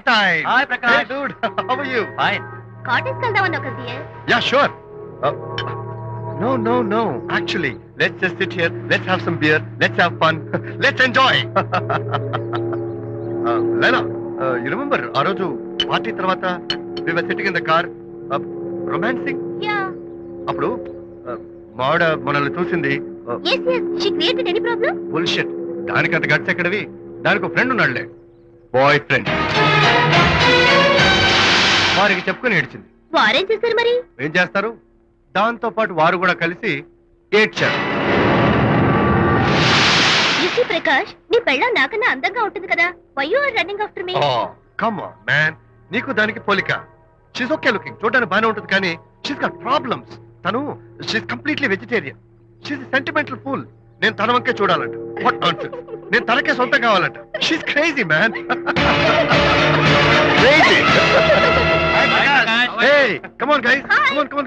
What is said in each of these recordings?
time. Hi, Prakash. Hey, dude. How are you? Fine. Cottage వెళ్దామని ఒక CA. Yeah, sure. No. Actually, let's just sit here. Let's have some beer. Let's have fun. Let's enjoy. Lena, you remember Aroju party tarvata we were sitting in the car romancing? Yeah. Appudu maada manalni chusindi. Yes. She created any problem? Bullshit. దానికంత guts ఎక్కడవి? దానికి ఒక friend ఉన్నాడులే, boy friend. వారికి చెప్పుకొని ఏడ్చింది. వారేం చేశారు మరి? ఏం చేస్తారు, దాంతో పాటు వారు కూడా కలిసి ఏడ్చారు. యూసీ ప్రకాష్, నీ పెళ్ళం నాకన్నా అందంగా ఉంటుంది కదా. Why you are running after me? Come on man, నీకు దానికి పోలిక. షీస్ ఓకే లుకింగ్, చూడడానికి బాగానే ఉంటుంది, కానీ షీస్ గాట్ ప్రాబ్లమ్స్. తను she's completely vegetarian. She's sentimental pool. నేను తన వంకే చూడాలంట. What nonsense. నేను తనకే సొంతం కావాలంట. She's crazy man. Crazy. Hey, come on guys. Come on.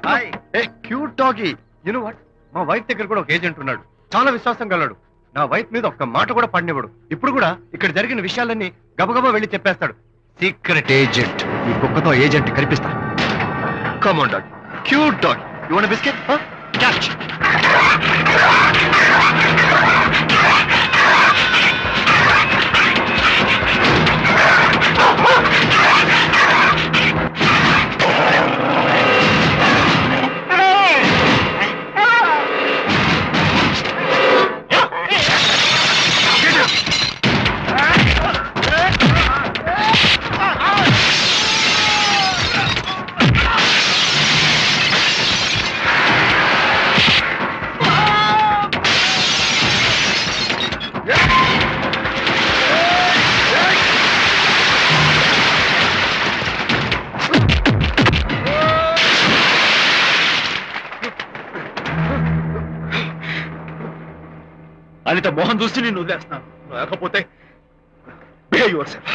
Hey, cute doggy. You know what? మా వైఫ్ దగ్గర కూడా ఒక ఏజెంట్ ఉన్నాడు. చాలా విశ్వాసం గలడు. నా వైఫ్ మీద ఒక్క మాట కూడా పడినివ్వడు. ఇప్పుడు కూడా ఇక్కడ జరిగిన విషయాలన్నీ గబగబా వెళ్ళి చెప్పేస్తాడు. Secret agent. ఈ కుక్కతో ఏజెంట్ కనిపిస్తా. Come on dog. Cute dog. You want a biscuit? Huh? Catch. Anitha Mohan చూసి నేను వదిలేస్తున్నాను, లేకపోతే బిహేవ్ యువర్ సెల్ఫ్.